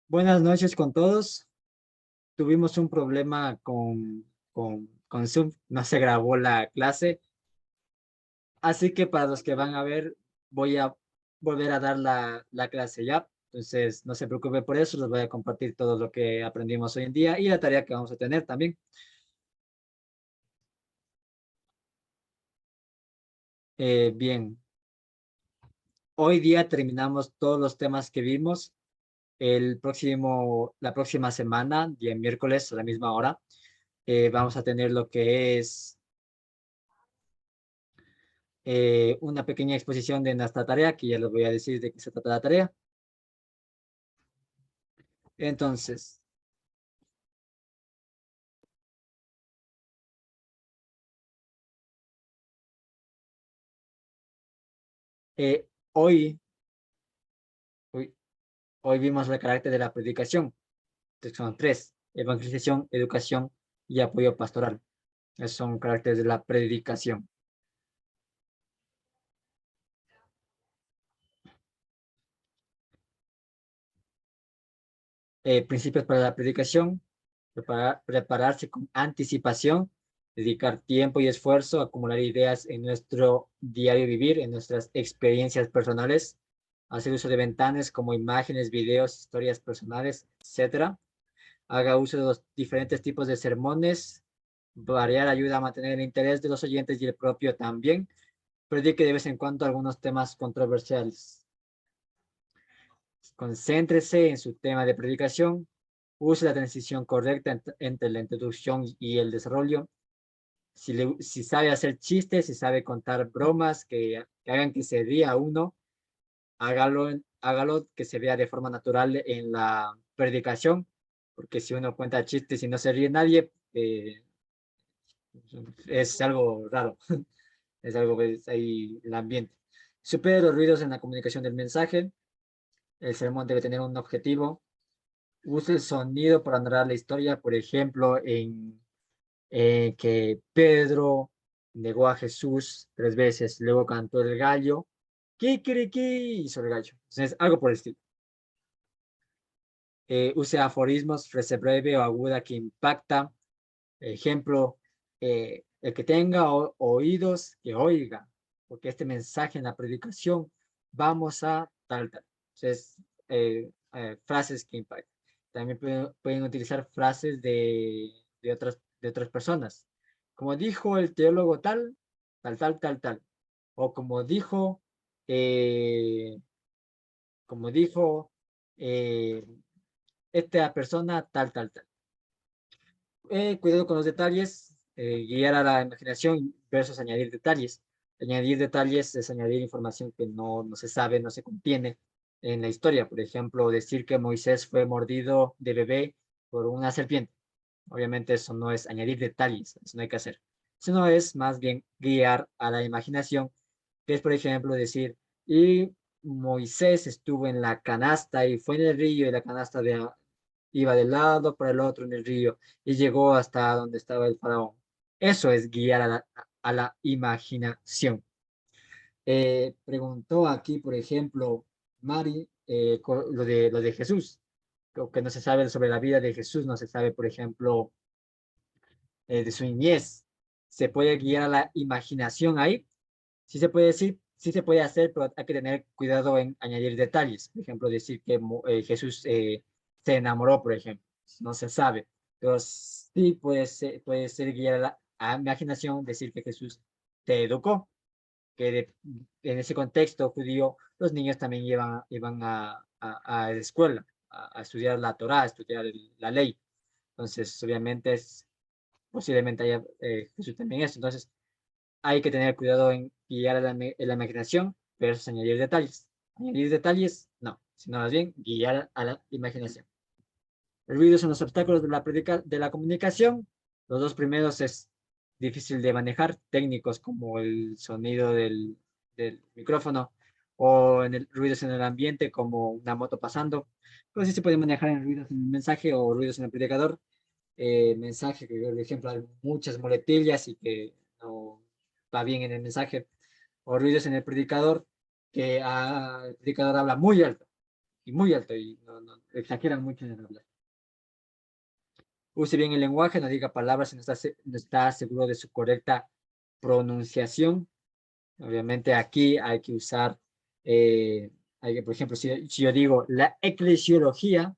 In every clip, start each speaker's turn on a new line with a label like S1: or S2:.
S1: Buenas noches con todos. Tuvimos un problema con Zoom, no se grabó la clase, así que para los que van a ver, voy a volver a dar la clase ya. Entonces, no se preocupe por eso, les voy a compartir todo lo que aprendimos hoy en día y la tarea que vamos a tener también. Bien, hoy día terminamos todos los temas que vimos. La próxima semana, día miércoles a la misma hora, vamos a tener lo que es una pequeña exposición de nuestra tarea, que ya les voy a decir de qué se trata la tarea. Entonces, eh, hoy, hoy, hoy vimos el carácter de la predicación, que son tres: evangelización, educación y apoyo pastoral. Esos son caracteres de la predicación. Principios para la predicación: prepararse con anticipación, dedicar tiempo y esfuerzo, acumular ideas en nuestro diario vivir, en nuestras experiencias personales, hacer uso de ventanas como imágenes, videos, historias personales, etcétera. Haga uso de los diferentes tipos de sermones. Variar ayuda a mantener el interés de los oyentes y el propio también. Predique de vez en cuando algunos temas controversiales. Concéntrese en su tema de predicación. Use la transición correcta entre la introducción y el desarrollo. Si sabe hacer chistes, si sabe contar bromas que hagan que se ría uno, hágalo que se vea de forma natural en la predicación, porque si uno cuenta chistes y no se ríe nadie, es algo raro, es algo que es ahí el ambiente. Supere los ruidos en la comunicación del mensaje. El sermón debe tener un objetivo. Use el sonido para narrar la historia, por ejemplo, en que Pedro negó a Jesús 3 veces, luego cantó el gallo, ¿qué hizo el gallo? Entonces, algo por el estilo. Use aforismos, frase breve o aguda que impacta. Ejemplo, el que tenga oídos, que oiga, porque este mensaje en la predicación vamos a tal. Entonces, frases que impactan. También pueden utilizar frases de otras personas. Como dijo el teólogo tal, tal, tal, tal, tal. O eh, como dijo eh, esta persona tal, tal, tal. Cuidado con los detalles, guiar a la imaginación versus añadir detalles. Añadir detalles es añadir información que no se sabe, no se contiene en la historia. Por ejemplo, decir que Moisés fue mordido de bebé por una serpiente. Obviamente eso no es añadir detalles, eso no hay que hacer. Sino es más bien guiar a la imaginación, que es, por ejemplo, decir, y Moisés estuvo en la canasta y fue en el río y la canasta iba de lado para el otro en el río y llegó hasta donde estaba el faraón. Eso es guiar a la imaginación. Preguntó aquí, por ejemplo, Mari, lo de Jesús, lo que no se sabe sobre la vida de Jesús, no se sabe, por ejemplo, de su niñez. ¿Se puede guiar a la imaginación ahí? Sí se puede decir, sí se puede hacer, pero hay que tener cuidado en añadir detalles. Por ejemplo, decir que Jesús se enamoró, por ejemplo. No se sabe. Pero sí puede ser guiar a la imaginación, decir que Jesús te educó, que en ese contexto judío los niños también iban a la escuela, a estudiar la Torá, a estudiar la ley. Entonces, obviamente, posiblemente haya Jesús también eso. Entonces, hay que tener cuidado en guiar a la imaginación versus añadir detalles. Añadir detalles, no, sino más bien guiar a la imaginación. El ruido son los obstáculos de la comunicación. Los dos primeros es difícil de manejar, técnicos como el sonido del micrófono o en el ruidos en el ambiente como una moto pasando. Pues sí se puede manejar en ruidos en el mensaje o ruidos en el predicador. Mensaje que, por ejemplo, hay muchas muletillas y que no va bien en el mensaje, o ruidos en el predicador, que el predicador habla muy alto. y muy alto, y exageran mucho en el hablar. Use bien el lenguaje, no diga palabras si no está seguro de su correcta pronunciación. Obviamente aquí hay que usar, por ejemplo, si yo digo la eclesiología,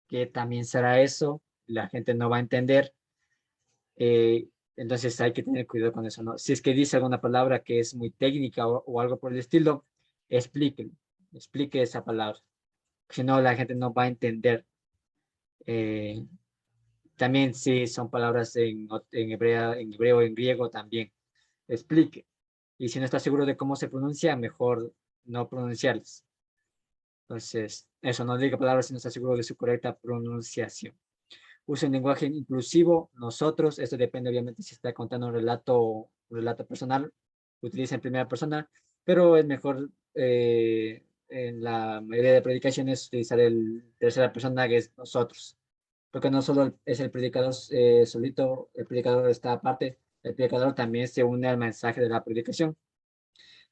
S1: que también será eso, la gente no va a entender. Entonces hay que tener cuidado con eso, ¿no? Si es que dice alguna palabra que es muy técnica o algo por el estilo, explique esa palabra. Si no, la gente no va a entender. Eh, También si son palabras en hebreo, en griego, también explique. Y si no está seguro de cómo se pronuncia, mejor no pronunciarlas. Entonces, eso, no diga palabras si no está seguro de su correcta pronunciación. Use un lenguaje inclusivo, nosotros, esto depende obviamente si está contando un relato personal, utiliza en primera persona, pero es mejor en la mayoría de predicaciones utilizar el tercera persona, que es nosotros, porque no solo es el predicador solito, el predicador está aparte, el predicador también se une al mensaje de la predicación.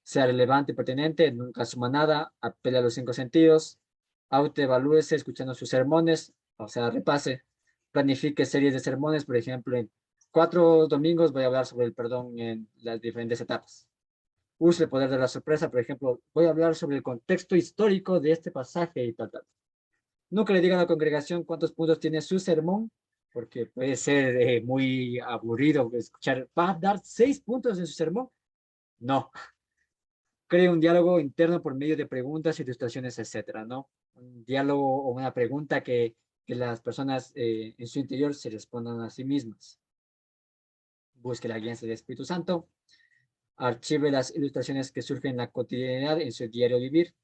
S1: Sea relevante y pertinente, nunca suma nada, apela a los 5 sentidos, autoevalúese escuchando sus sermones, o sea, repase, planifique series de sermones, por ejemplo, en 4 domingos voy a hablar sobre el perdón en las diferentes etapas. Use el poder de la sorpresa, por ejemplo, voy a hablar sobre el contexto histórico de este pasaje y tal, tal. Nunca le digan a la congregación cuántos puntos tiene su sermón, porque puede ser muy aburrido escuchar, ¿va a dar 6 puntos en su sermón? No. Cree un diálogo interno por medio de preguntas, ilustraciones, etcétera, ¿no? Un diálogo o una pregunta que las personas en su interior se respondan a sí mismas. Busque la guía del Espíritu Santo. Archive las ilustraciones que surgen en la cotidianidad en su diario vivir.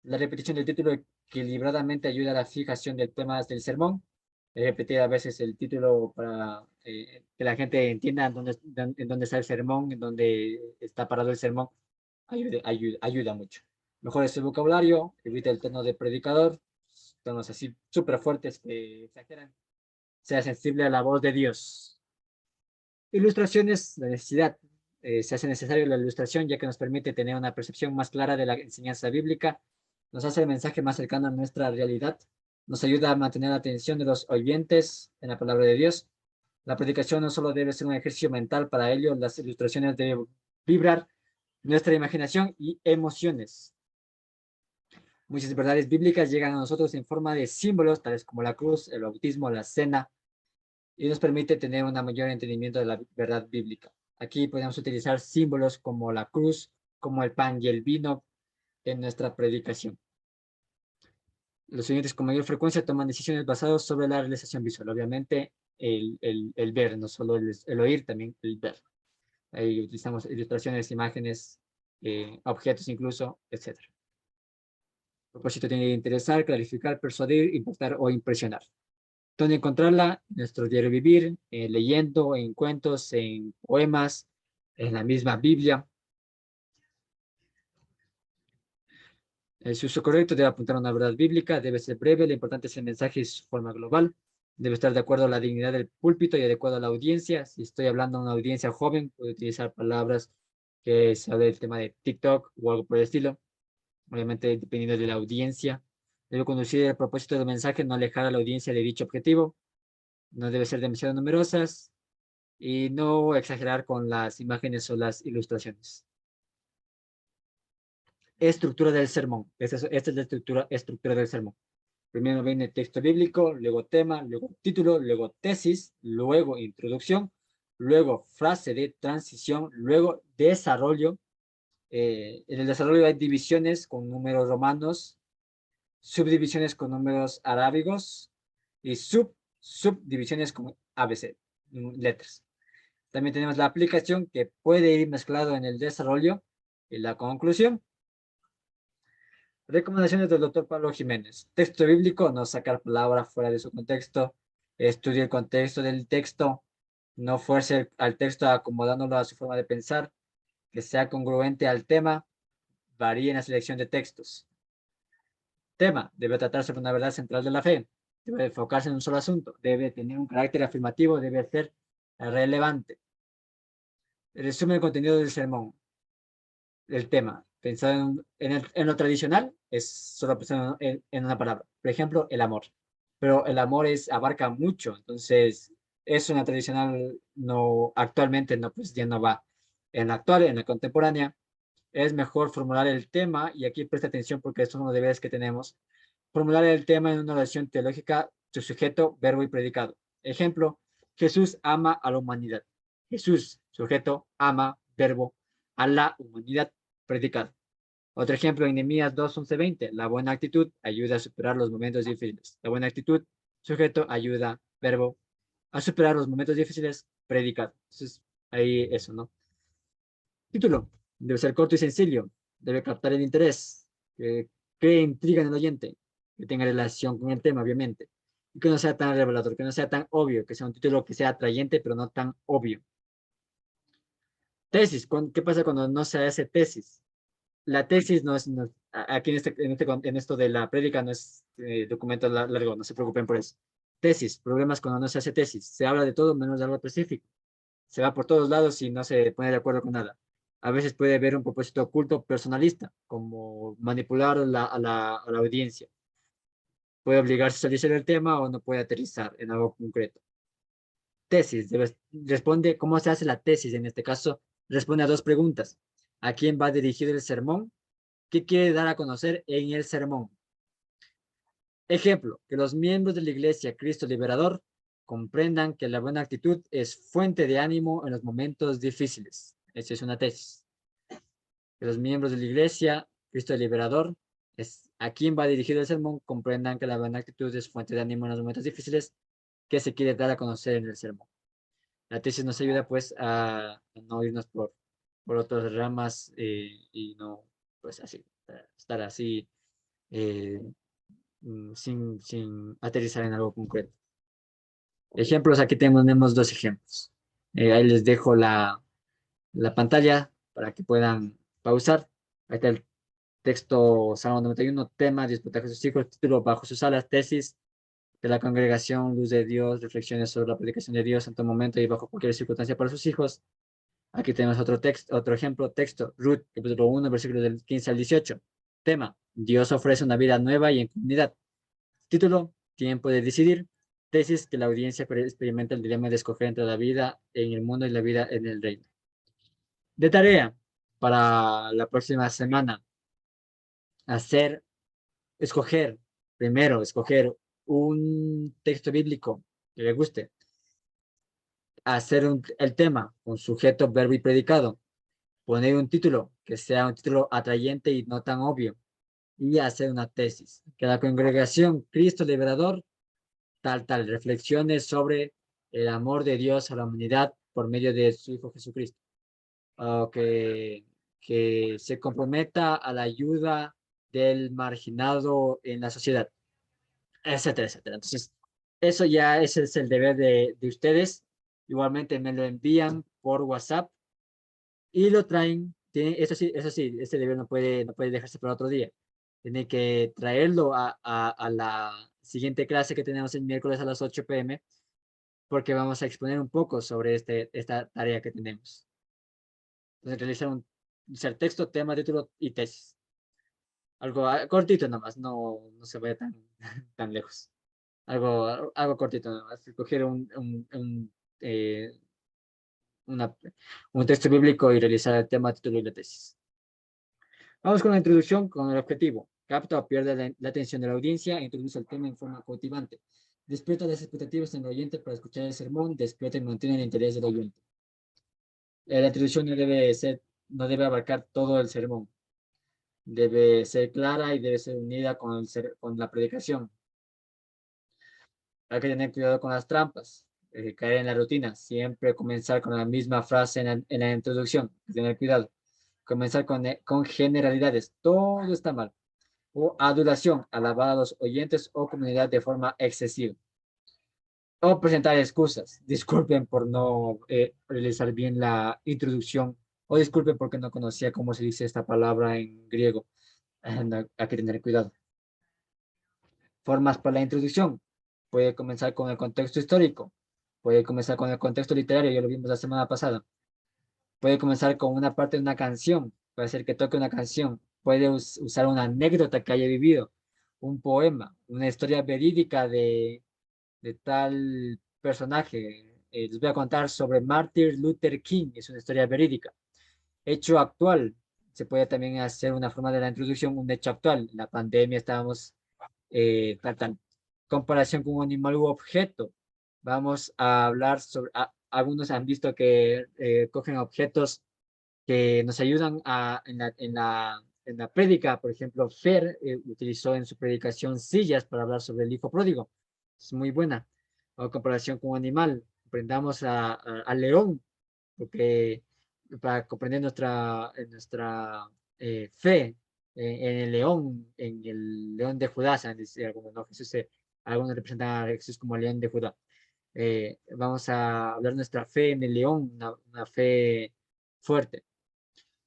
S1: La repetición del título equilibradamente ayuda a la fijación del tema del sermón. Repetir a veces el título para que la gente entienda en dónde está el sermón, en dónde está parado el sermón. Ayuda mucho. Mejore su vocabulario, evite el tono de predicador, tonos así súper fuertes que exageran. Sea sensible a la voz de Dios. Ilustraciones, la necesidad. Se hace necesario la ilustración ya que nos permite tener una percepción más clara de la enseñanza bíblica, nos hace el mensaje más cercano a nuestra realidad, nos ayuda a mantener la atención de los oyentes en la palabra de Dios. La predicación no solo debe ser un ejercicio mental, para ello las ilustraciones deben vibrar nuestra imaginación y emociones. Muchas verdades bíblicas llegan a nosotros en forma de símbolos, tales como la cruz, el bautismo, la cena, y nos permite tener un mayor entendimiento de la verdad bíblica. Aquí podemos utilizar símbolos como la cruz, como el pan y el vino en nuestra predicación. Los oyentes con mayor frecuencia toman decisiones basadas sobre la realización visual. Obviamente, el ver, no solo el oír, también el ver. Ahí utilizamos ilustraciones, imágenes, objetos incluso, etc. El propósito tiene que interesar, clarificar, persuadir, impactar o impresionar. ¿Dónde encontrarla? En nuestro diario vivir, leyendo, en cuentos, en poemas, en la misma Biblia. El uso correcto debe apuntar a una verdad bíblica, debe ser breve, lo importante es el mensaje y su forma global. Debe estar de acuerdo a la dignidad del púlpito y adecuado a la audiencia. Si estoy hablando a una audiencia joven, puedo utilizar palabras que se hable del tema de TikTok o algo por el estilo. Obviamente, dependiendo de la audiencia. Debe conducir el propósito del mensaje, no alejar a la audiencia de dicho objetivo. No debe ser demasiado numerosas y no exagerar con las imágenes o las ilustraciones. Estructura del sermón. Esta es la estructura del sermón. Primero viene texto bíblico, luego tema, luego título, luego tesis, luego introducción, luego frase de transición, luego desarrollo. En el desarrollo hay divisiones con números romanos, subdivisiones con números arábigos y subdivisiones con ABC, letras. También tenemos la aplicación que puede ir mezclado en el desarrollo y la conclusión. Recomendaciones del doctor Pablo Jiménez. Texto bíblico, no sacar palabras fuera de su contexto. Estudie el contexto del texto. No fuerce al texto acomodándolo a su forma de pensar. Que sea congruente al tema. Varíe en la selección de textos. Tema, debe tratar sobre una verdad central de la fe. Debe enfocarse en un solo asunto. Debe tener un carácter afirmativo. Debe ser relevante. Resume el contenido del sermón. El tema. pensar en lo tradicional, es solo pensar en una palabra. Por ejemplo, el amor. Pero el amor abarca mucho, entonces eso en la tradicional no, actualmente no, pues ya no va. En la actual, en la contemporánea, es mejor formular el tema, y aquí presta atención porque estos son los deberes que tenemos. Formular el tema en una oración teológica, su sujeto, verbo y predicado. Ejemplo, Jesús ama a la humanidad. Jesús, sujeto, ama, verbo, a la humanidad, predicado. Otro ejemplo en Nehemías 2, 11, 20. La buena actitud ayuda a superar los momentos difíciles. La buena actitud, sujeto, ayuda, verbo, a superar los momentos difíciles, predicado. Entonces, ahí eso, ¿no? Título. Debe ser corto y sencillo. Debe captar el interés. Que intriga en el oyente. Que tenga relación con el tema, obviamente. Y que no sea tan revelador, que no sea tan obvio, que sea un título que sea atrayente, pero no tan obvio. Tesis. ¿Qué pasa cuando no se hace tesis? La tesis no es, aquí en esto de la prédica no es documento largo, no se preocupen por eso. Tesis, problemas cuando no se hace tesis. Se habla de todo menos de algo específico. Se va por todos lados y no se pone de acuerdo con nada. A veces puede haber un propósito oculto personalista, como manipular a la audiencia. Puede obligarse a salirse del tema o no puede aterrizar en algo concreto. Tesis, responde cómo se hace la tesis. En este caso, responde a dos preguntas. ¿A quién va dirigido el sermón? ¿Qué quiere dar a conocer en el sermón? Ejemplo, que los miembros de la Iglesia Cristo Liberador comprendan que la buena actitud es fuente de ánimo en los momentos difíciles. Esa es una tesis. Que los miembros de la Iglesia Cristo Liberador, a quien va dirigido el sermón, comprendan que la buena actitud es fuente de ánimo en los momentos difíciles que se quiere dar a conocer en el sermón. La tesis nos ayuda pues a no irnos por otras ramas y no pues así, estar así eh, sin aterrizar en algo concreto. Ejemplos, aquí tenemos dos ejemplos. Ahí les dejo la pantalla para que puedan pausar. Ahí está el texto Salmo 91, tema, Dios protege a sus hijos, título, bajo sus alas, tesis de la congregación, luz de Dios, reflexiones sobre la predicación de Dios en todo momento y bajo cualquier circunstancia para sus hijos. Aquí tenemos otro texto, otro ejemplo, texto, Ruth, capítulo 1, versículos del 15 al 18. Tema, Dios ofrece una vida nueva y en comunidad. Título, tiempo de decidir. Tesis, que la audiencia experimenta el dilema de escoger entre la vida en el mundo y la vida en el reino. De tarea para la próxima semana, escoger, primero, escoger un texto bíblico que le guste, hacer el tema con sujeto, verbo y predicado, poner un título que sea un título atrayente y no tan obvio, y hacer una tesis. Que la congregación Cristo Liberador tal, reflexiones sobre el amor de Dios a la humanidad por medio de su Hijo Jesucristo. O que se comprometa a la ayuda del marginado en la sociedad, etcétera, etcétera. Entonces, eso ya ese es el deber de ustedes. Igualmente me lo envían por WhatsApp y lo traen. Eso sí, este deber no puede dejarse para otro día. Tiene que traerlo a la siguiente clase que tenemos el miércoles a las 8 p.m. porque vamos a exponer un poco sobre esta tarea que tenemos. Entonces, realizar texto, tema, título y tesis. Algo cortito nomás, no se vaya tan lejos. Algo cortito nomás. Escoger eh, una, un texto bíblico y realizar el tema, título y la tesis. Vamos con la introducción, con el objetivo. Capta o pierde la atención de la audiencia e introduce el tema en forma cautivante. Despierta las expectativas en el oyente para escuchar el sermón, despierta y mantiene el interés del oyente. La introducción no debe abarcar todo el sermón. Debe ser clara y debe ser unida con la predicación. Hay que tener cuidado con las trampas, caer en la rutina, siempre comenzar con la misma frase en la introducción, tener cuidado. Comenzar con generalidades, todo está mal. O adulación, alabar a los oyentes o comunidad de forma excesiva. O presentar excusas, disculpen por no realizar bien la introducción, o disculpen porque no conocía cómo se dice esta palabra en griego. Hay que tener cuidado. Formas para la introducción. Puede comenzar con el contexto histórico. Puede comenzar con el contexto literario, ya lo vimos la semana pasada. Puede comenzar con una parte de una canción. puede ser que toque una canción, puede usar una anécdota que haya vivido, un poema, una historia verídica de tal personaje. Les voy a contar sobre Martin Luther King, es una historia verídica. Hecho actual, se puede también hacer una forma de la introducción, un hecho actual. En la pandemia estábamos, tal. Comparación con un animal u objeto. Vamos a hablar sobre, algunos han visto que cogen objetos que nos ayudan en la prédica. Por ejemplo, Fer utilizó en su predicación sillas para hablar sobre el hijo pródigo. Es muy buena. O comparación con un animal, aprendamos al león, porque para comprender nuestra fe en el león de Judá, se han dicho algunos, ¿no? Jesús, algunos representan a Jesús como el león de Judá. Vamos a hablar de nuestra fe en el león, una fe fuerte.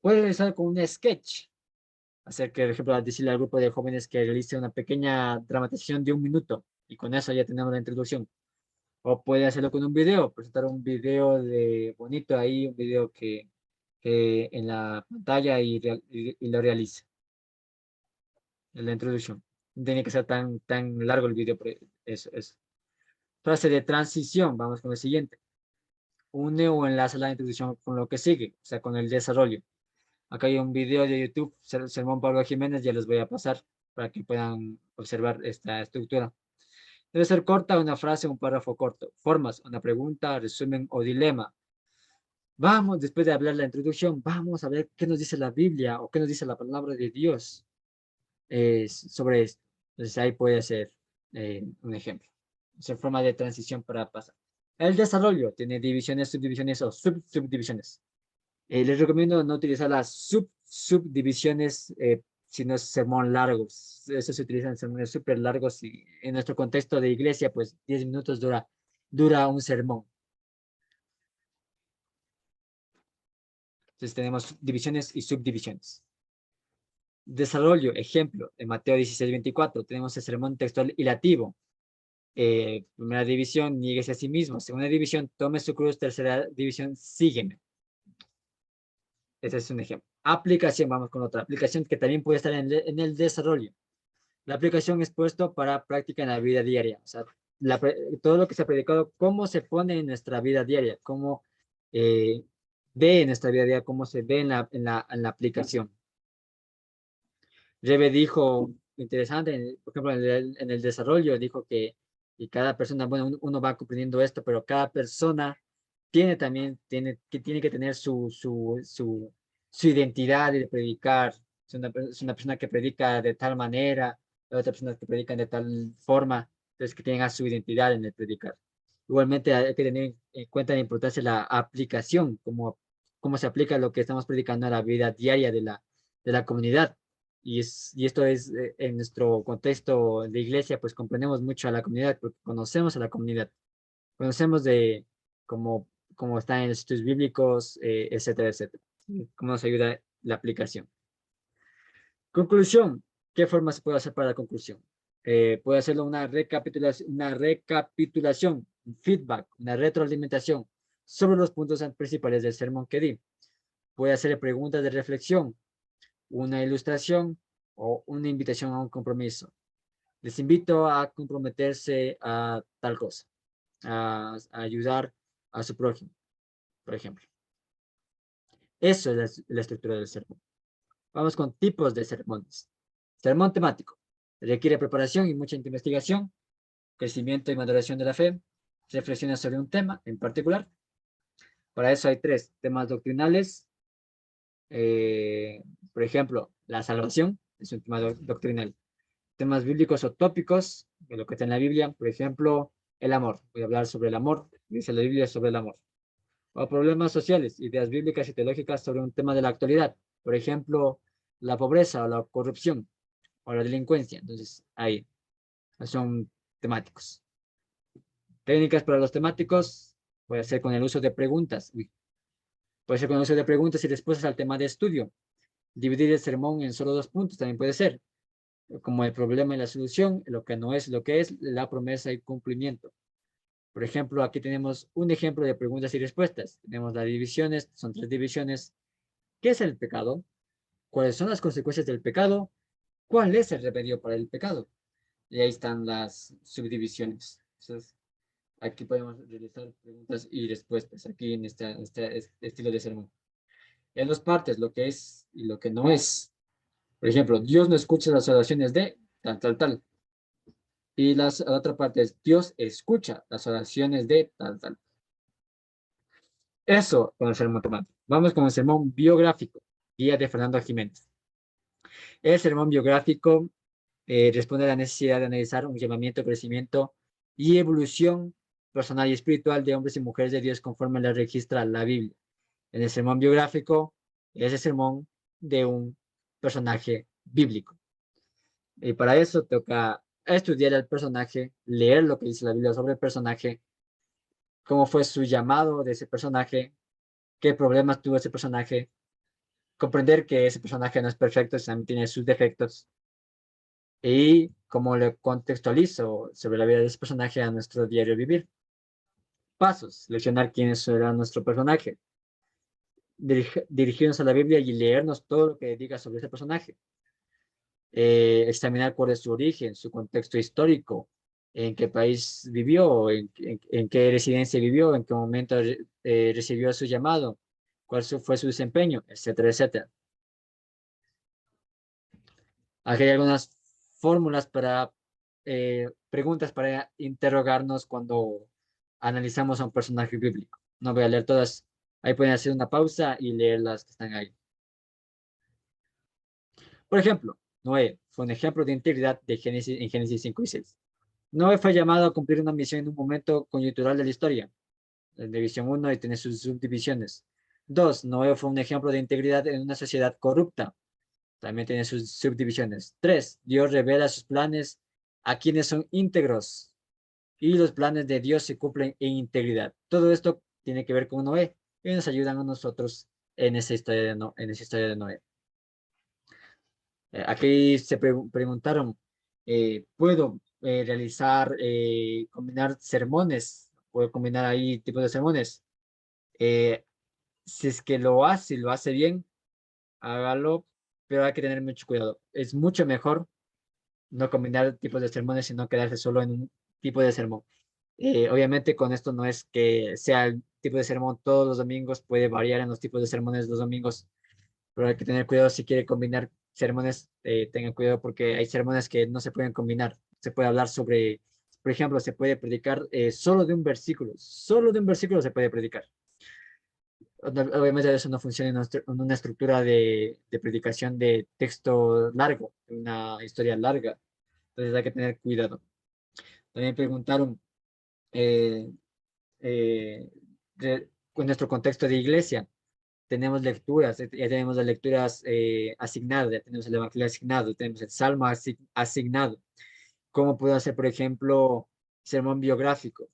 S1: Puede realizar con un sketch, hacer que, por ejemplo, decirle al grupo de jóvenes que realice una pequeña dramatización de 1 minuto y con eso ya tenemos la introducción. O puede hacerlo con un video, presentar un video de bonito ahí, un video que en la pantalla y lo realice en la introducción. No tiene que ser tan largo el video, pero eso. Frase de transición, vamos con el siguiente. Une o enlaza la introducción con lo que sigue, o sea, con el desarrollo. Acá hay un video de YouTube, Sermón Pablo Jiménez, ya les voy a pasar para que puedan observar esta estructura. Debe ser corta, una frase, un párrafo corto. Formas, una pregunta, resumen o dilema. Vamos, después de hablar la introducción, vamos a ver qué nos dice la Biblia o qué nos dice la palabra de Dios sobre esto. Entonces ahí puede ser un ejemplo. Es en forma de transición para pasar. El desarrollo tiene divisiones, subdivisiones o subdivisiones. Les recomiendo no utilizar las subdivisiones si no es sermón largos. Eso se utiliza en sermones súper largos y en nuestro contexto de iglesia, pues 10 minutos dura un sermón. Entonces tenemos divisiones y subdivisiones. Desarrollo, ejemplo, en Mateo 16:24 tenemos el sermón textual hilativo. Primera división, níguese a sí mismo. Segunda división, tome su cruz. Tercera división, sígueme. Ese es un ejemplo. Aplicación, vamos con otra aplicación que también puede estar en el desarrollo. La aplicación es puesto para práctica en la vida diaria. O sea, todo lo que se ha predicado, cómo se pone en nuestra vida diaria, cómo eh, ve en nuestra vida diaria, cómo se ve en la aplicación. Rebe dijo, interesante, por ejemplo, en el desarrollo, dijo que y cada persona, bueno, uno va comprendiendo esto, pero cada persona tiene que tener su identidad de predicar. Es una persona que predica de tal manera, hay otras personas que predican de tal forma, entonces que tengan su identidad en el predicar. Igualmente hay que tener en cuenta la importancia de la aplicación, cómo se aplica lo que estamos predicando a la vida diaria de la comunidad. Y esto es, en nuestro contexto de iglesia, pues comprendemos mucho a la comunidad, porque conocemos a la comunidad, conocemos de cómo están en los estudios bíblicos, etcétera, etcétera. Cómo nos ayuda la aplicación. Conclusión. ¿Qué forma se puede hacer para la conclusión? Puede hacerlo una recapitulación, un feedback, una retroalimentación sobre los puntos principales del sermón que di. Puede hacer preguntas de reflexión, una ilustración o una invitación a un compromiso. Les invito a comprometerse a tal cosa, a ayudar a su prójimo, por ejemplo. Eso es la estructura del sermón. Vamos con tipos de sermones. Sermón temático. Requiere preparación y mucha investigación, crecimiento y maduración de la fe, reflexiones sobre un tema en particular. Para eso hay 3 temas doctrinales. Por ejemplo, la salvación es un tema doctrinal. Temas bíblicos o tópicos de lo que está en la Biblia, por ejemplo, el amor. Voy a hablar sobre el amor, dice la Biblia sobre el amor. O problemas sociales, ideas bíblicas y teológicas sobre un tema de la actualidad, por ejemplo, la pobreza o la corrupción o la delincuencia. Entonces, ahí son temáticos. Técnicas para los temáticos, puede ser con el uso de preguntas. Puede ser con el uso de preguntas y respuestas al tema de estudio. Dividir el sermón en solo 2 puntos también puede ser, como el problema y la solución, lo que no es lo que es, la promesa y cumplimiento. Por ejemplo, aquí tenemos un ejemplo de preguntas y respuestas. Tenemos las divisiones, son 3 divisiones. ¿Qué es el pecado? ¿Cuáles son las consecuencias del pecado? ¿Cuál es el remedio para el pecado? Y ahí están las subdivisiones. Entonces, aquí podemos realizar preguntas y respuestas, aquí en este estilo de sermón. En dos partes, lo que es y lo que no es. Por ejemplo, Dios no escucha las oraciones de tal, tal, tal. Y la otra parte es, Dios escucha las oraciones de tal, tal. Eso con el sermón temático. Vamos con el sermón biográfico, guía de Fernando Jiménez. El sermón biográfico responde a la necesidad de analizar un llamamiento, crecimiento y evolución personal y espiritual de hombres y mujeres de Dios conforme la registra la Biblia. En el sermón biográfico es el sermón de un personaje bíblico. Y para eso toca estudiar el personaje, leer lo que dice la Biblia sobre el personaje, cómo fue su llamado de ese personaje, qué problemas tuvo ese personaje, comprender que ese personaje no es perfecto, también tiene sus defectos, y cómo le contextualizo sobre la vida de ese personaje a nuestro diario vivir. Pasos, seleccionar quién será nuestro personaje, dirigirnos a la Biblia y leernos todo lo que diga sobre ese personaje, examinar cuál es su origen, su contexto histórico, en qué país vivió, en qué residencia vivió, en qué momento recibió su llamado, cuál fue su desempeño, etcétera, etcétera. Aquí hay algunas fórmulas para preguntas para interrogarnos cuando analizamos a un personaje bíblico. No voy a leer todas. Ahí pueden hacer una pausa y leer las que están ahí. Por ejemplo, Noé fue un ejemplo de integridad de Génesis, en Génesis 5 y 6. Noé fue llamado a cumplir una misión en un momento coyuntural de la historia. División 1 y tiene sus subdivisiones. 2. Noé fue un ejemplo de integridad en una sociedad corrupta. También tiene sus subdivisiones. 3. Dios revela sus planes a quienes son íntegros y los planes de Dios se cumplen en integridad. Todo esto tiene que ver con Noé y nos ayudan a nosotros en esa historia de Noé. Aquí se preguntaron, ¿puedo combinar sermones? ¿Puedo combinar ahí tipos de sermones? Si es que lo hace bien, hágalo, pero hay que tener mucho cuidado. Es mucho mejor no combinar tipos de sermones, sino quedarse solo en un tipo de sermón. Obviamente con esto no es que sea el tipo de sermón todos los domingos, puede variar en los tipos de sermones los domingos, pero hay que tener cuidado si quiere combinar sermones, tengan cuidado porque hay sermones que no se pueden combinar. Se puede hablar sobre, por ejemplo, se puede predicar solo de un versículo se puede predicar. Obviamente eso no funciona en una estructura de predicación de texto largo, una historia larga. Entonces hay que tener cuidado. También preguntaron eh, eh, con nuestro contexto de iglesia. Tenemos lecturas, ya tenemos las lecturas asignadas, ya tenemos el evangelio asignado, tenemos el salmo asignado. ¿Cómo puedo hacer, por ejemplo, sermón biográfico?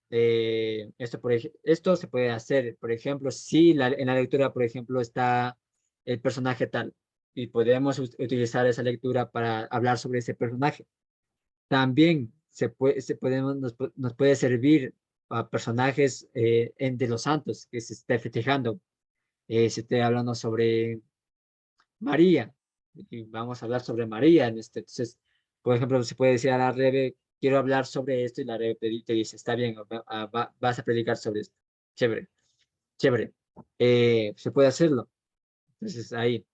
S1: Esto se puede hacer, por ejemplo, si en la lectura, por ejemplo, está el personaje tal y podemos utilizar esa lectura para hablar sobre ese personaje. También nos puede servir a personajes de los santos que se esté festejando. Se esté hablando sobre María y vamos a hablar sobre María en este. Entonces, por ejemplo, se puede decir a la Rebe, quiero hablar sobre esto y la Rebe te dice, está bien, vas a predicar sobre esto. Chévere, chévere. Se puede hacerlo. Entonces, ahí,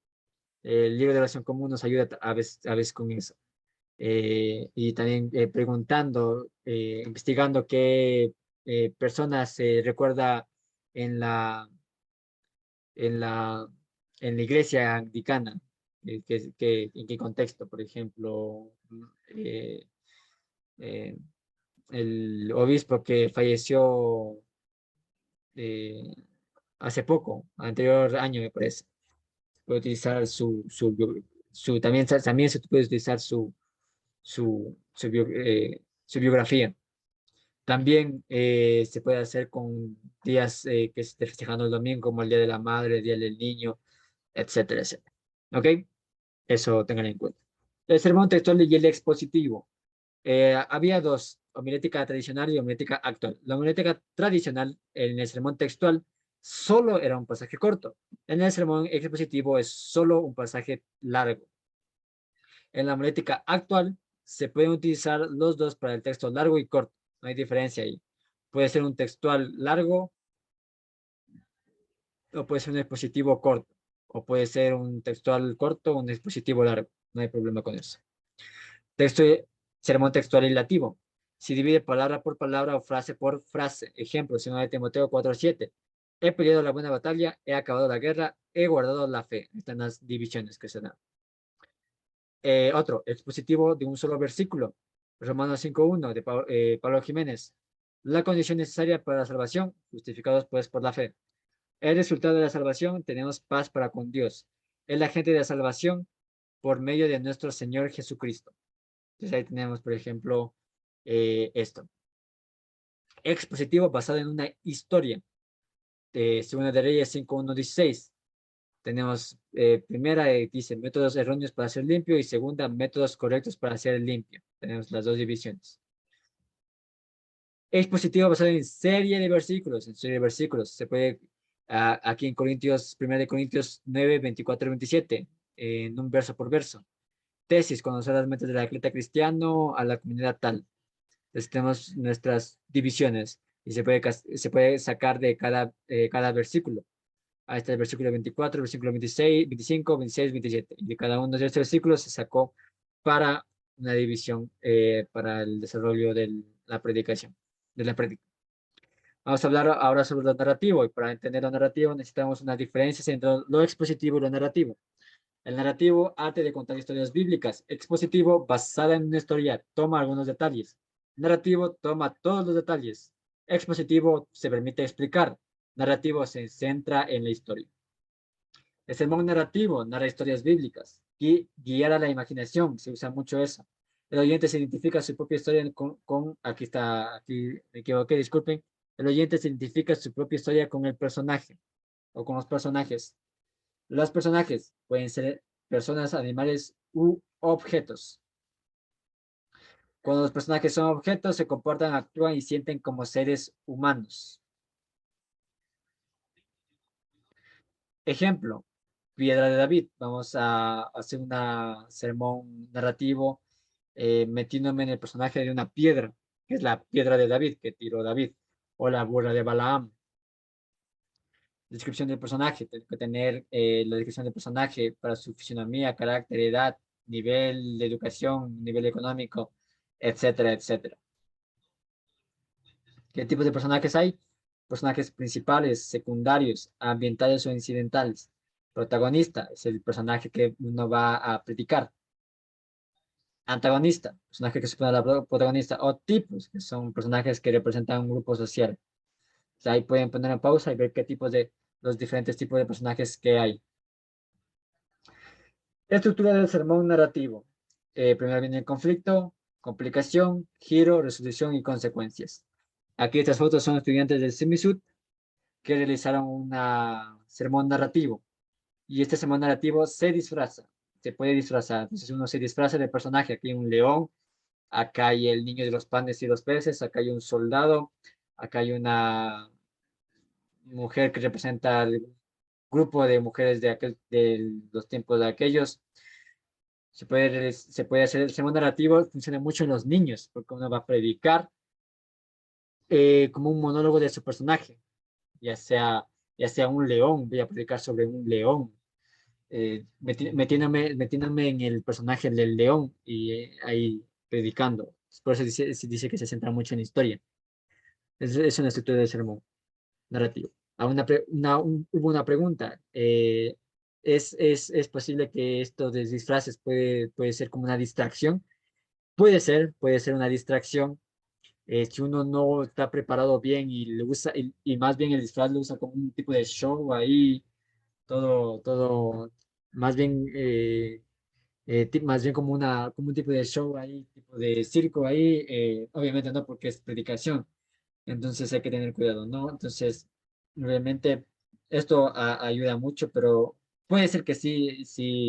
S1: el libro de oración común nos ayuda a veces con eso. Y también preguntando, investigando qué personas se recuerda en la, en la, en la iglesia anglicana, en qué contexto, por ejemplo, eh, eh, el obispo que falleció eh, hace poco, anterior año me parece, puede utilizar también se puede utilizar su biografía. También se puede hacer con días que se esté festejando el domingo, como el Día de la Madre, el Día del Niño, etcétera, etcétera. ¿Ok? Eso tengan en cuenta. El sermón textual y el expositivo. Había dos, homilética tradicional y homilética actual. La homilética tradicional en el sermón textual solo era un pasaje corto. En el sermón expositivo es solo un pasaje largo. En la homilética actual se pueden utilizar los dos para el texto largo y corto. No hay diferencia ahí. Puede ser un textual largo o puede ser un expositivo corto. O puede ser un textual corto o un expositivo largo. No hay problema con eso. Texto, sermón textual y relativo. Se divide palabra por palabra o frase por frase. Ejemplo, 2 de Timoteo 4:7. He peleado la buena batalla, he acabado la guerra, he guardado la fe. Están las divisiones que se dan. Otro, expositivo de un solo versículo. Romanos 5:1 de Pablo Jiménez. La condición necesaria para la salvación, justificados pues por la fe. El resultado de la salvación, tenemos paz para con Dios. El agente de la salvación por medio de nuestro Señor Jesucristo. Entonces ahí tenemos, por ejemplo, esto. Expositivo basado en una historia. Segunda de Reyes 5:1-16. Tenemos primera, dice métodos erróneos para ser limpio y segunda, métodos correctos para ser limpio. Tenemos las dos divisiones. Expositivo basado en serie de versículos. En serie de versículos. Se puede, aquí en Corintios, 1 9, 24, 27, en un verso por verso. Tesis, conocer las metas del atleta cristiano a la comunidad tal. Entonces tenemos nuestras divisiones y se puede sacar de cada versículo. Ahí está el versículo 24, el versículo 26, 25, 26, 27. Y de cada uno de estos versículos se sacó para una división para el desarrollo de la predicación, de la prédica. Vamos a hablar ahora sobre lo narrativo y para entender lo narrativo necesitamos unas diferencias entre lo expositivo y lo narrativo. El narrativo, arte de contar historias bíblicas. Expositivo, basada en una historia, toma algunos detalles. Narrativo, toma todos los detalles. Expositivo, se permite explicar. Narrativo, se centra en la historia. El sermón narrativo narra historias bíblicas. Y guiar a la imaginación, se usa mucho eso. El oyente se identifica su propia historia aquí está, aquí me equivoqué, disculpen. El oyente se identifica su propia historia con el personaje o con los personajes. Los personajes pueden ser personas, animales u objetos. Cuando los personajes son objetos, se comportan, actúan y sienten como seres humanos. Ejemplo, Piedra de David. Vamos a hacer un sermón narrativo metiéndome en el personaje de una piedra, que es la piedra de David, que tiró David, o la burra de Balaam. Descripción del personaje. Tengo que tener la descripción del personaje para su fisionomía, carácter, edad, nivel de educación, nivel económico, etcétera, etcétera. ¿Qué tipos de personajes hay? Personajes principales, secundarios, ambientales o incidentales. Protagonista es el personaje que uno va a predicar. Antagonista, personaje que supone a la protagonista. O tipos, que son personajes que representan un grupo social. O sea, ahí pueden poner en pausa y ver qué tipos de los diferentes tipos de personajes que hay. Estructura del sermón narrativo. Primero viene el conflicto, complicación, giro, resolución y consecuencias. Aquí estas fotos son estudiantes del Semisud que realizaron un sermón narrativo. Y este sermón narrativo se disfraza, se puede disfrazar. Entonces uno se disfraza de personaje. Aquí hay un león, acá hay el niño de los panes y los peces, acá hay un soldado, acá hay una mujer que representa al grupo de mujeres de los tiempos de aquellos. Se puede hacer el sermón narrativo, funciona mucho en los niños, porque uno va a predicar como un monólogo de su personaje, ya sea, ya sea un león, voy a predicar sobre un león, metiéndome en el personaje del león y ahí predicando. Por eso dice que se centra mucho en la historia. Es una estructura de sermón narrativo. Hubo una pregunta. ¿Es posible que esto de disfraces puede ser como una distracción? Puede ser una distracción si uno no está preparado bien y lo usa, y más bien el disfraz lo usa como un tipo de show ahí, todo, más bien, más bien como un tipo de show ahí, tipo de circo ahí, obviamente no porque es predicación, entonces hay que tener cuidado, ¿no? Entonces, realmente esto ayuda mucho, pero puede ser que sí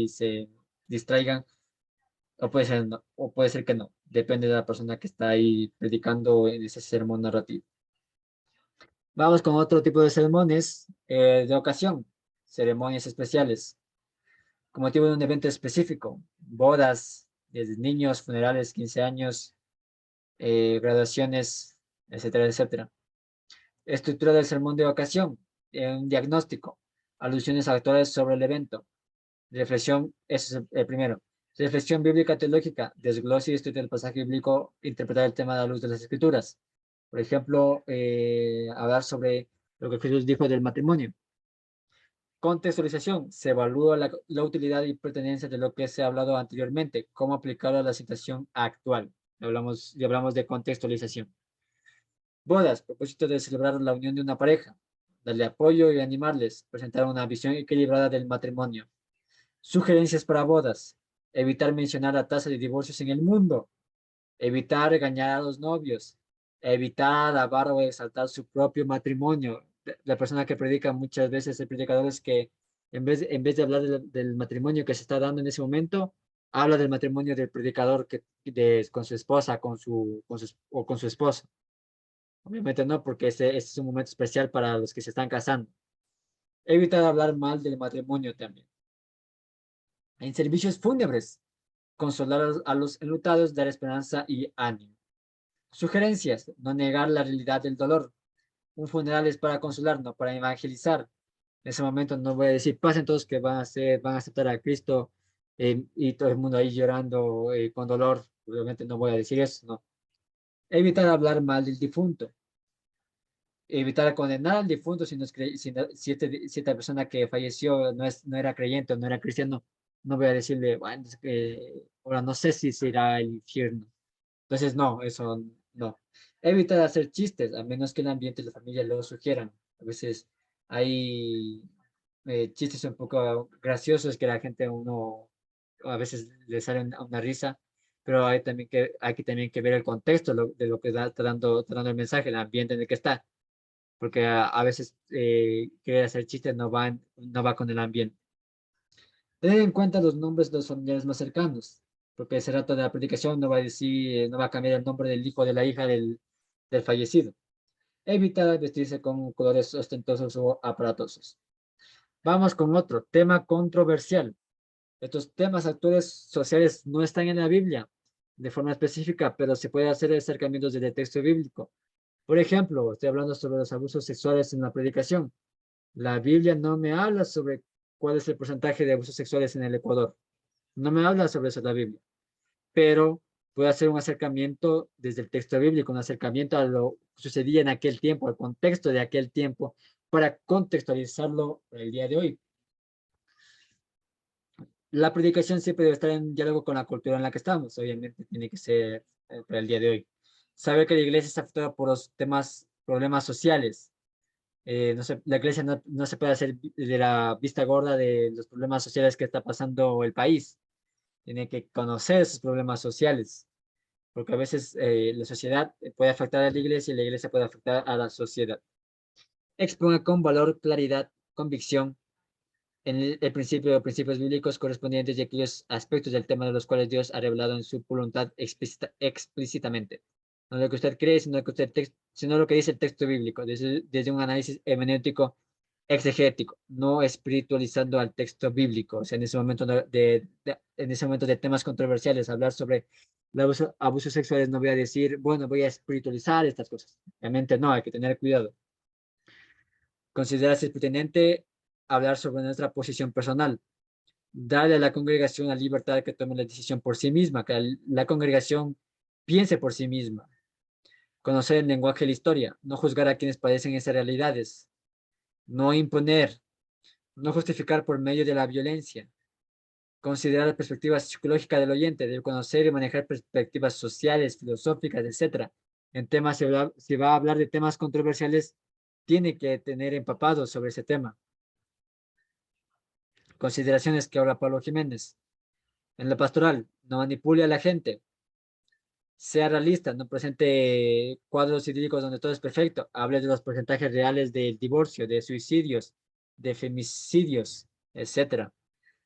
S1: se distraigan o puede ser, o puede ser que no. Depende de la persona que está ahí predicando en ese sermón narrativo. Vamos con otro tipo de sermones de ocasión, ceremonias especiales, con motivo de un evento específico, bodas, desde niños, funerales, 15 años, graduaciones, etcétera, etcétera. Estructura del sermón de ocasión, un diagnóstico, alusiones actuales sobre el evento, reflexión, ese es el primero. Reflexión bíblica teológica, desglose y estudio del pasaje bíblico, interpretar el tema a la luz de las escrituras. Por ejemplo, hablar sobre lo que Jesús dijo del matrimonio. Contextualización, se evalúa la utilidad y pertenencia de lo que se ha hablado anteriormente, cómo aplicarlo a la situación actual. Y hablamos de contextualización. Bodas, propósito de celebrar la unión de una pareja, darle apoyo y animarles, presentar una visión equilibrada del matrimonio. Sugerencias para bodas, evitar mencionar la tasa de divorcios en el mundo, evitar engañar a los novios, evitar alabar o exaltar su propio matrimonio. La persona que predica muchas veces, el predicador es que en vez de hablar del matrimonio que se está dando en ese momento, habla del matrimonio del predicador con su esposa, o con su esposo. Obviamente no, porque este es un momento especial para los que se están casando. Evitar hablar mal del matrimonio también. En servicios fúnebres, consolar a los enlutados, dar esperanza y ánimo. Sugerencias, no negar la realidad del dolor. Un funeral es para consolar, no para evangelizar. En ese momento no voy a decir, pasen todos que van a aceptar a Cristo y todo el mundo ahí llorando con dolor. Obviamente no voy a decir eso, no. Evitar hablar mal del difunto. Evitar condenar al difunto si, no es si esta persona que falleció no era creyente o no era cristiano, no voy a decirle, bueno, es que ahora no sé si será el infierno. Entonces, no, eso no. Evitar hacer chistes, a menos que el ambiente y la familia lo sugieran. A veces hay chistes un poco graciosos que la gente, uno, a veces le sale una risa, pero hay que también que ver el contexto de lo que está dando el mensaje, el ambiente en el que está, porque a veces querer hacer chistes no va con el ambiente. Tener en cuenta los nombres de los familiares más cercanos, porque ese rato de la predicación no va a decir, no va a cambiar el nombre del hijo o de la hija del fallecido. Evitar vestirse con colores ostentosos o aparatosos. Vamos con otro tema controversial. Estos temas actuales sociales no están en la Biblia de forma específica, pero se puede hacer acercamientos del texto bíblico. Por ejemplo, estoy hablando sobre los abusos sexuales en la predicación. La Biblia no me habla sobre cuál es el porcentaje de abusos sexuales en el Ecuador. No me habla sobre eso la Biblia, pero puedo hacer un acercamiento desde el texto bíblico, un acercamiento a lo que sucedía en aquel tiempo, al contexto de aquel tiempo, para contextualizarlo para el día de hoy. La predicación siempre debe estar en diálogo con la cultura en la que estamos, obviamente tiene que ser para el día de hoy. Saber que la iglesia está afectada por los problemas sociales. La iglesia no se puede hacer de la vista gorda de los problemas sociales que está pasando el país. Tiene que conocer esos problemas sociales, porque a veces la sociedad puede afectar a la iglesia puede afectar a la sociedad. Exponga con valor, claridad, convicción en el principio, principios bíblicos correspondientes y aquellos aspectos del tema de los cuales Dios ha revelado en su voluntad explícitamente. No lo que usted cree, sino lo que dice el texto bíblico, desde un análisis hermenéutico exegético, no espiritualizando al texto bíblico. O sea, en ese momento en ese momento de temas controversiales, hablar sobre los abusos sexuales, no voy a decir, bueno, voy a espiritualizar estas cosas. Realmente no, hay que tener cuidado. Considerarse pertinente hablar sobre nuestra posición personal, darle a la congregación la libertad de que tome la decisión por sí misma, que la congregación piense por sí misma, conocer el lenguaje de la historia, no juzgar a quienes padecen esas realidades, no imponer, no justificar por medio de la violencia, considerar la perspectiva psicológica del oyente, de conocer y manejar perspectivas sociales, filosóficas, etcétera. En temas, si va a hablar de temas controversiales, tiene que tener empapado sobre ese tema. Consideraciones que habla Pablo Jiménez. En la pastoral, no manipule a la gente. Sea realista, no presente cuadros idílicos donde todo es perfecto. Hable de los porcentajes reales del divorcio, de suicidios, de femicidios, etcétera.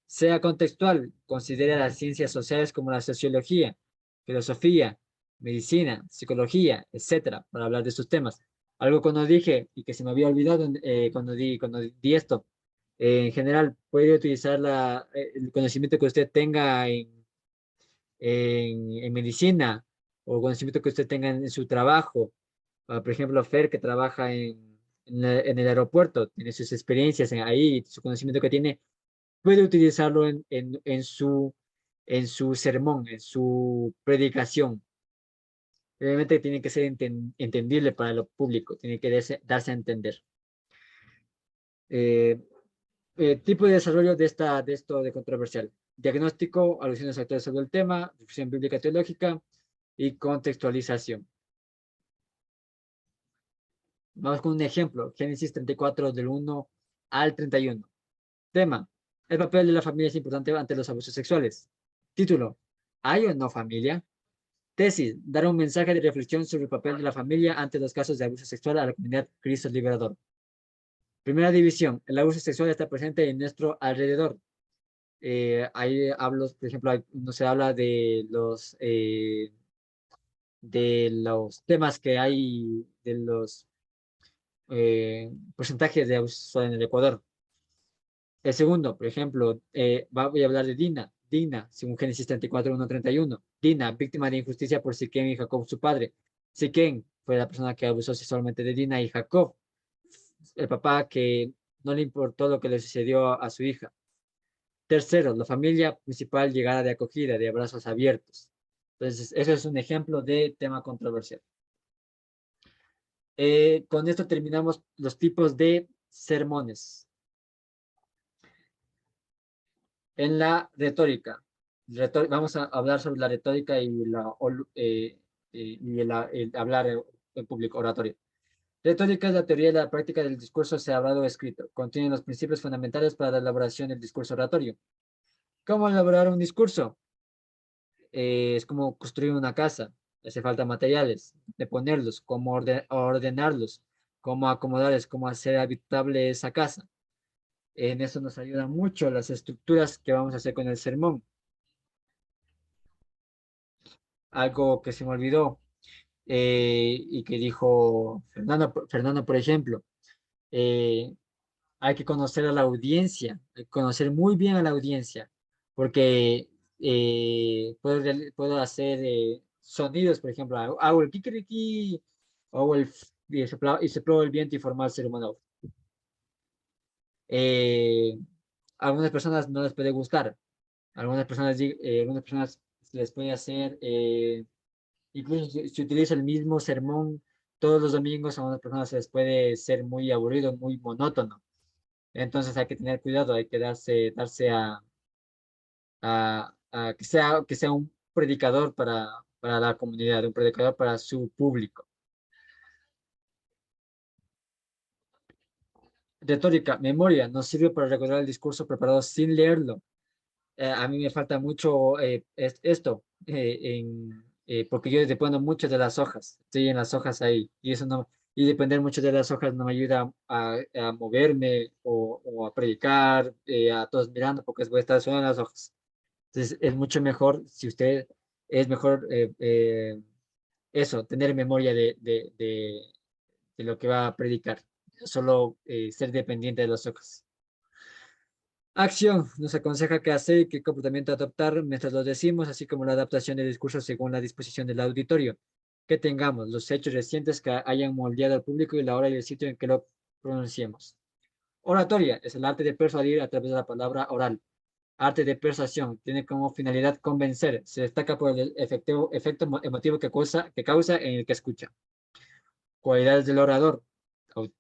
S1: Sea contextual, considere las ciencias sociales como la sociología, filosofía, medicina, psicología, etcétera, para hablar de estos temas. Algo cuando dije y que se me había olvidado cuando di esto. En general, puede utilizar el conocimiento que usted tenga en medicina o conocimiento que usted tenga en su trabajo. Por ejemplo, Fer, que trabaja en el aeropuerto, tiene sus experiencias ahí, su conocimiento que tiene, puede utilizarlo en su sermón, en su predicación. Obviamente tiene que ser entendible para lo público, tiene que darse a entender. Eh, Tipo de desarrollo de esto de controversial. Diagnóstico, alusiones actuales sobre el tema, difusión bíblica teológica y contextualización. Vamos con un ejemplo, Génesis 34 del 1 al 31. Tema, el papel de la familia es importante ante los abusos sexuales. Título, ¿hay o no familia? Tesis, dar un mensaje de reflexión sobre el papel de la familia ante los casos de abuso sexual a la comunidad Cristo Liberador. Primera división, el abuso sexual está presente en nuestro alrededor. Ahí hablo, por ejemplo, no se habla de los temas que hay, de los porcentajes de abuso sexual en el Ecuador. El segundo, por ejemplo, voy a hablar de Dina. Dina, según Génesis 34, 1, 31. Dina, víctima de injusticia por Siquem y Jacob, su padre. Siquem fue la persona que abusó sexualmente de Dina y Jacob, el papá que no le importó lo que le sucedió a su hija. Tercero, la familia principal llegada de acogida, de abrazos abiertos. Entonces, eso es un ejemplo de tema controversial. Con esto terminamos los tipos de sermones. En la retórica, vamos a hablar sobre la retórica y el hablar en público, oratorio. Retórica es la teoría y la práctica del discurso sea hablado o escrito. Contiene los principios fundamentales para la elaboración del discurso oratorio. ¿Cómo elaborar un discurso? Es como construir una casa. Hace falta materiales, de ponerlos, cómo ordenarlos, cómo acomodarlos, cómo hacer habitable esa casa. En eso nos ayudan mucho las estructuras que vamos a hacer con el sermón. Algo que se me olvidó y que dijo Fernando, por ejemplo, eh, hay que conocer a la audiencia, hay que conocer muy bien a la audiencia, porque puedo hacer sonidos, por ejemplo, hago el kikiriki, hago y sopló el viento y formar el ser humano. A algunas personas no les puede gustar, algunas personas les puede hacer, incluso si utiliza el mismo sermón todos los domingos, a unas personas se les puede ser muy aburrido, muy monótono. Entonces hay que tener cuidado, hay que darse a que sea un predicador para la comunidad, un predicador para su público. Retórica, memoria, nos sirve para recordar el discurso preparado sin leerlo. A mí me falta mucho esto, porque yo dependo mucho de las hojas, estoy en las hojas ahí, y eso no, y depender mucho de las hojas no me ayuda a moverme o a predicar, a todos mirando, porque voy a estar solo en las hojas. Entonces, es mucho mejor si usted, es mejor eso, tener memoria de lo que va a predicar, no solo ser dependiente de las hojas. Acción, nos aconseja qué hacer y qué comportamiento adoptar mientras lo decimos, así como la adaptación del discurso según la disposición del auditorio. Que tengamos los hechos recientes que hayan moldeado al público y la hora y el sitio en que lo pronunciemos. Oratoria es el arte de persuadir a través de la palabra oral. Arte de persuasión tiene como finalidad convencer. Se destaca por el efecto emotivo que causa en el que escucha. Cualidades del orador: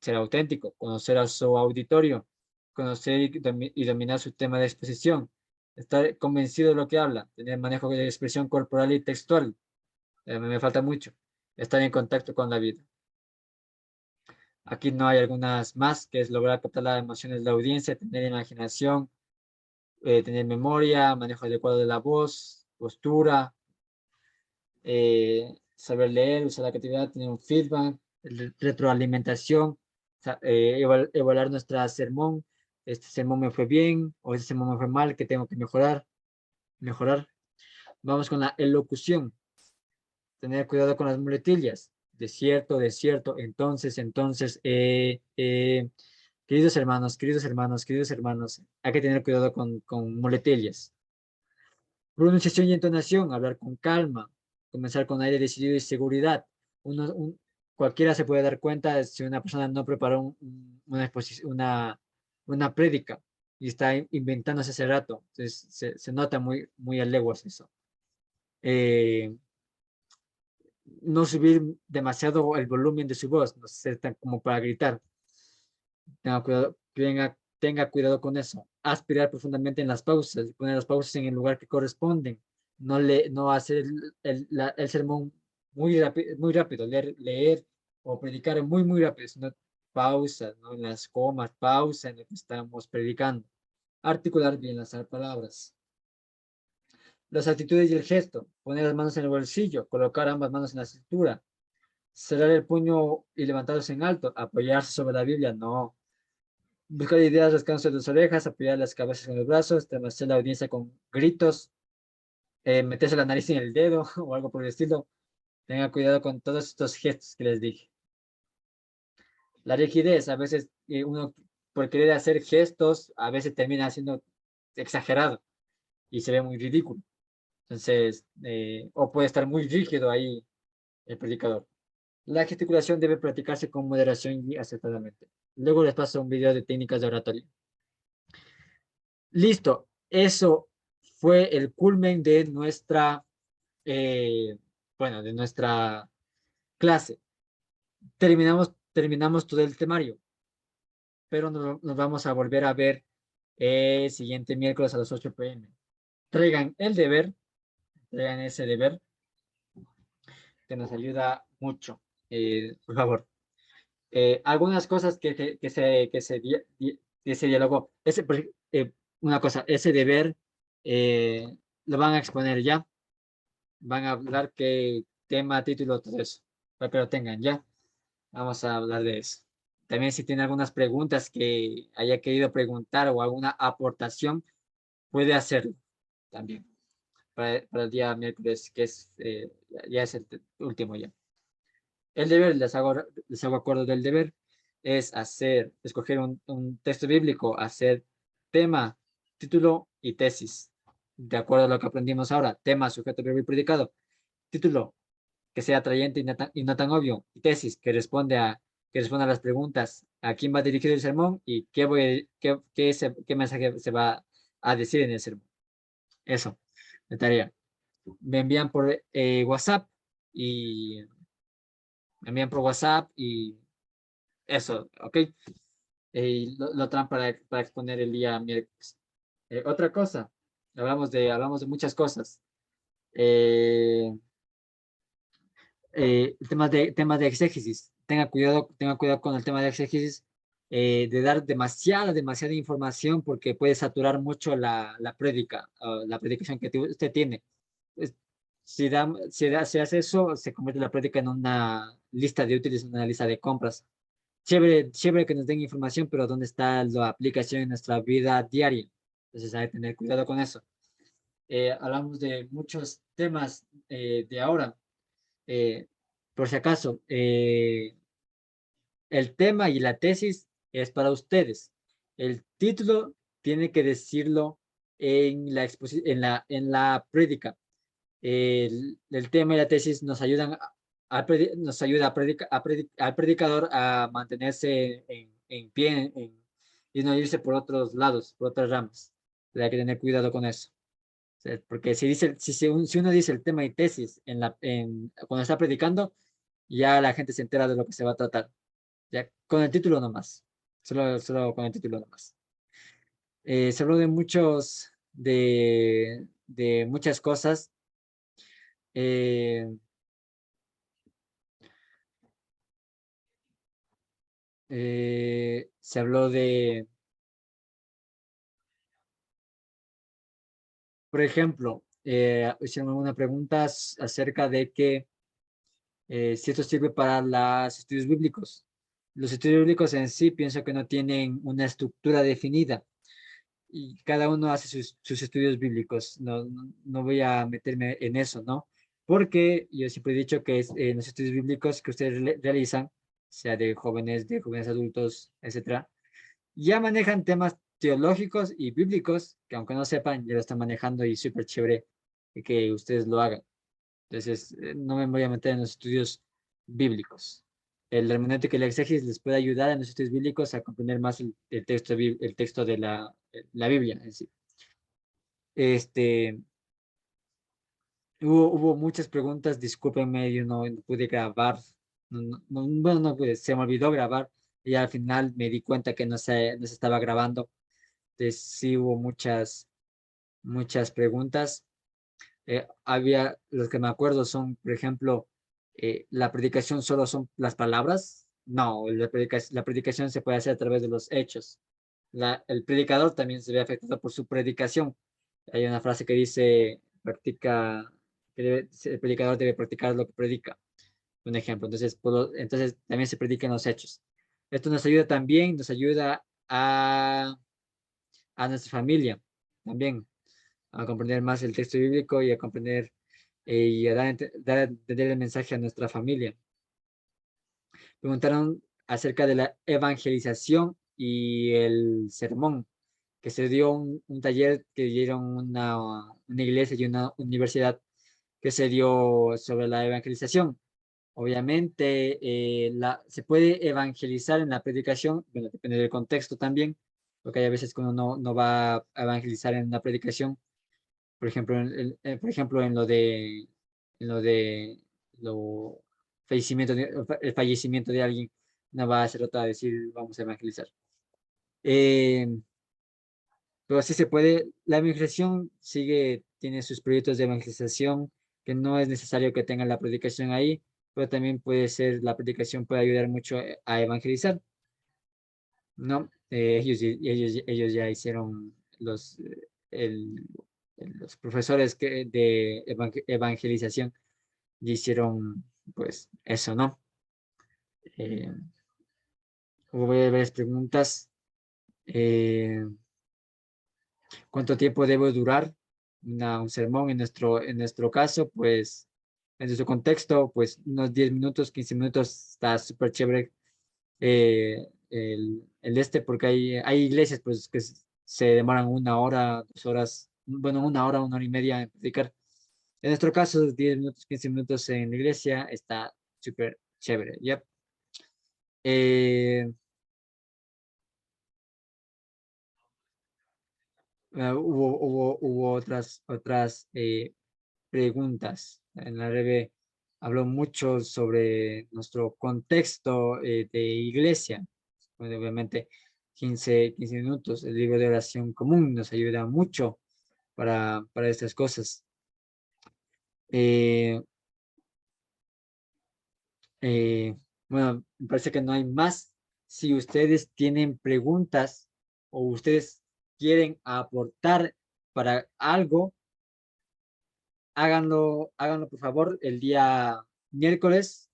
S1: ser auténtico, conocer a su auditorio, conocer y dominar su tema de exposición, estar convencido de lo que habla, tener manejo de expresión corporal y textual. Me falta mucho. Estar en contacto con la vida. Aquí no hay algunas más, que es lograr captar las emociones de la audiencia, tener imaginación, tener memoria, manejo adecuado de la voz, postura, saber leer, usar la creatividad, tener un feedback, retroalimentación, evaluar nuestra sermón. Este sermón me fue bien o este sermón me fue mal, que tengo que mejorar. Vamos con la elocución. Tener cuidado con las muletillas. desierto, desierto. Queridos hermanos, queridos hermanos, queridos hermanos, hay que tener cuidado con muletillas. Pronunciación y entonación, hablar con calma, comenzar con aire decidido y seguridad. Cualquiera se puede dar cuenta si una persona no preparó una prédica y está inventándose ese rato. Entonces, se nota muy a leguas eso. No subir demasiado el volumen de su voz, no ser tan como para gritar. Tenga cuidado con eso. Aspirar profundamente en las pausas, poner las pausas en el lugar que corresponden. No hacer el sermón muy rápido, leer o predicar muy rápido, sino pausa, ¿no? En las comas, pausa en lo que estamos predicando. Articular bien las palabras. Las actitudes y el gesto, poner las manos en el bolsillo, colocar ambas manos en la cintura, cerrar el puño y levantarlos en alto, apoyarse sobre la Biblia, no. Buscar ideas rascándose las orejas, apoyar las cabezas con los brazos, estremecer la audiencia con gritos, meterse la nariz en el dedo o algo por el estilo. Tenga cuidado con todos estos gestos que les dije. La rigidez, a veces uno por querer hacer gestos, a veces termina siendo exagerado y se ve muy ridículo. Entonces, o puede estar muy rígido ahí el predicador. La gesticulación debe practicarse con moderación y acertadamente. Luego les paso un video de técnicas de oratoria. Listo, eso fue el culmen de de nuestra clase. Terminamos todo el temario, pero nos vamos a volver a ver el siguiente miércoles a las 8 p.m. Traigan traigan ese deber que nos ayuda mucho, por favor. Algunas cosas que se dialogó. Una cosa, ese deber lo van a exponer ya. Van a hablar qué tema, título, todo eso. Para que lo tengan ya. Vamos a hablar de eso. También si tiene algunas preguntas que haya querido preguntar o alguna aportación, puede hacerlo también. Para el día miércoles, que es, ya es el último ya. El deber, les hago acuerdo del deber, es escoger un texto bíblico, hacer tema, título y tesis. De acuerdo a lo que aprendimos ahora, tema, sujeto, verbo y predicado. Título, que sea atrayente y no tan obvio. Y tesis, que responda a las preguntas, a quién va dirigido el sermón y qué mensaje se va a decir en el sermón. Eso, de tarea. Me envían por WhatsApp y me envían por WhatsApp y eso, ¿ok? Lo traen para exponer el día miércoles. Otra cosa, hablamos de muchas cosas. Temas de exégesis. Tenga cuidado con el tema de exégesis, de dar demasiada información porque puede saturar mucho la prédica, la predicación que usted tiene. Si hace eso, se convierte la prédica en una lista de útiles, una lista de compras. Chévere que nos den información, pero ¿dónde está la aplicación en nuestra vida diaria? Entonces hay que tener cuidado con eso. Hablamos de muchos temas de ahora. Eh, por si acaso, el tema y la tesis es para ustedes. El título tiene que decirlo en la prédica. El tema y la tesis nos ayudan nos ayuda al predicador a mantenerse en pie y no irse por otros lados, por otras ramas. Hay que tener cuidado con eso. Porque si uno dice el tema y tesis cuando está predicando, ya la gente se entera de lo que se va a tratar. Ya con el título nomás. Solo con el título nomás. Se habló de muchas cosas. Eh, Se habló por ejemplo, hicieron algunas preguntas acerca de que si esto sirve para los estudios bíblicos. Los estudios bíblicos en sí pienso que no tienen una estructura definida y cada uno hace sus estudios bíblicos. No voy a meterme en eso, ¿no? porque yo siempre he dicho que en los estudios bíblicos que ustedes realizan, sea de jóvenes adultos, etcétera, ya manejan temas teológicos y bíblicos que aunque no sepan, ya lo están manejando y súper chévere que ustedes lo hagan. Entonces, no me voy a meter en los estudios bíblicos. El hermenéutica y la exégesis les puede ayudar en los estudios bíblicos a comprender más el texto de la Biblia en sí. Hubo muchas preguntas, discúlpenme, yo no pude grabar, bueno, no pude, se me olvidó grabar y al final me di cuenta que no se estaba grabando. Entonces, sí hubo muchas preguntas. Los que me acuerdo son, por ejemplo, la predicación solo son las palabras. No, la predicación se puede hacer a través de los hechos. El predicador también se ve afectado por su predicación. Hay una frase que dice, el predicador debe practicar lo que predica. Un ejemplo. Entonces, entonces también se predica en los hechos. Esto nos ayuda también, nos ayuda a nuestra familia también a comprender más el texto bíblico y a comprender y a dar a entender el mensaje a nuestra familia. Preguntaron acerca de la evangelización y el sermón, que se dio un taller que dieron una iglesia y una universidad que se dio sobre la evangelización. Obviamente, se puede evangelizar en la predicación, bueno, depende del contexto también, porque hay veces que uno no va a evangelizar en la predicación, por ejemplo, por ejemplo, en lo de lo el fallecimiento de alguien, no va a ser otra a decir vamos a evangelizar. Eh, pero sí se puede, la evangelización tiene sus proyectos de evangelización, que no es necesario que tengan la predicación ahí, pero también puede ser, la predicación puede ayudar mucho a evangelizar, ¿no? Ellos ya hicieron el- los profesores de evangelización ya hicieron, pues, eso, ¿no? Eh, Hubo varias preguntas. Eh, ¿Cuánto tiempo debe durar un sermón? En nuestro caso, pues, en nuestro contexto, pues, unos 10 minutos, 15 minutos, está súper chévere porque hay iglesias, pues, que se demoran 1 hora, 2 horas, bueno, 1 hora, 1 hora y media en predicar. En nuestro caso, 10 minutos, 15 minutos en la iglesia está súper chévere. Yep. Eh, hubo otras preguntas. En la breve habló mucho sobre nuestro contexto de iglesia. Bueno, obviamente, 15 minutos. El libro de oración común nos ayuda mucho para estas cosas. Eh, Eh, bueno, me parece que no hay más. Si ustedes tienen preguntas o ustedes quieren aportar para algo, háganlo por favor el día miércoles.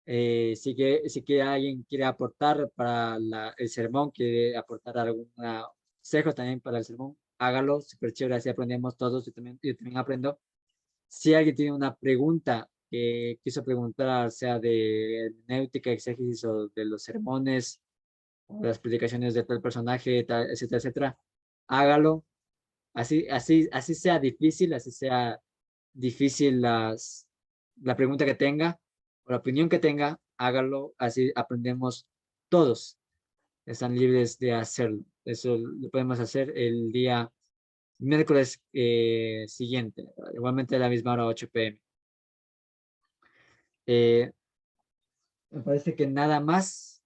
S1: Si que alguien quiere aportar para el sermón, quiere aportar algún consejo también para el sermón, hágalo, súper chévere, así aprendemos todos, yo también aprendo. Si alguien tiene una pregunta que quiso preguntar, sea de hermenéutica, exégesis o de los sermones, o las predicaciones de tal personaje, etcétera, etcétera, hágalo. Así sea difícil la pregunta que tenga o la opinión que tenga, hágalo. Así aprendemos todos. Están libres de hacerlo. Eso lo podemos hacer el día miércoles siguiente, igualmente a la misma hora, 8 p.m. Eh, Me parece que nada más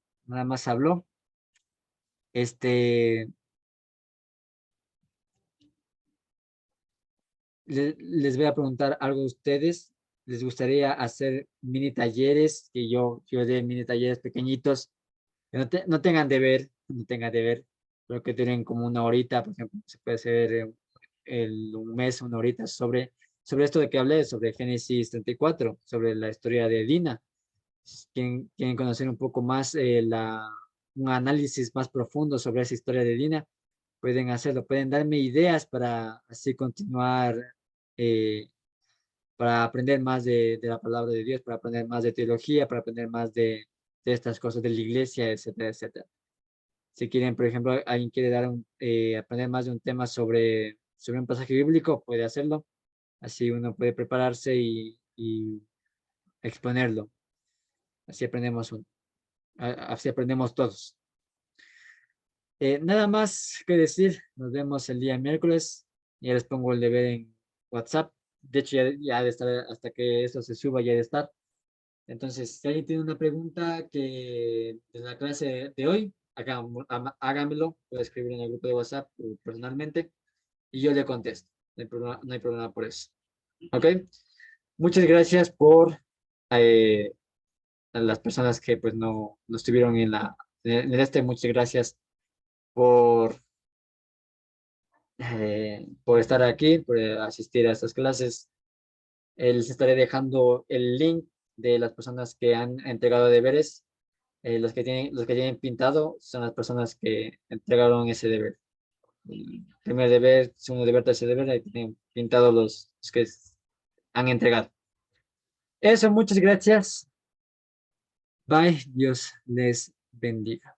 S1: habló. Este, les voy a preguntar algo a ustedes. ¿Les gustaría hacer mini talleres? Que yo dé mini talleres pequeñitos, que no tengan de ver, no tengan de ver, pero que tienen como 1 horita, por ejemplo, se puede hacer un mes, 1 horita sobre esto de que hablé, sobre Génesis 34, sobre la historia de Dina. Quieren conocer un poco más, un análisis más profundo sobre esa historia de Dina, pueden hacerlo, pueden darme ideas para así continuar, eh, para aprender más de la palabra de Dios, para aprender más de teología, para aprender más de estas cosas de la iglesia, etcétera, etcétera. Si quieren, por ejemplo, alguien quiere aprender más de un tema sobre un pasaje bíblico, puede hacerlo. Así uno puede prepararse y exponerlo. Así aprendemos, así aprendemos todos. Nada más que decir, nos vemos el día miércoles. Ya les pongo el deber en WhatsApp. De hecho, ya de estar, hasta que esto se suba, ya de estar. Entonces, si alguien tiene una pregunta que de la clase de hoy, hágamelo, puede escribir en el grupo de WhatsApp o personalmente y yo le contesto. No hay problema por eso. ¿Ok? Muchas gracias por a las personas que pues no estuvieron en este. Muchas gracias por, por estar aquí, por asistir a estas clases. Les estaré dejando el link de las personas que han entregado deberes. Los que tienen pintado son las personas que entregaron ese deber. El primer deber, segundo deber, tercer deber, ahí tienen pintados los que han entregado. Eso, muchas gracias. Bye, Dios les bendiga.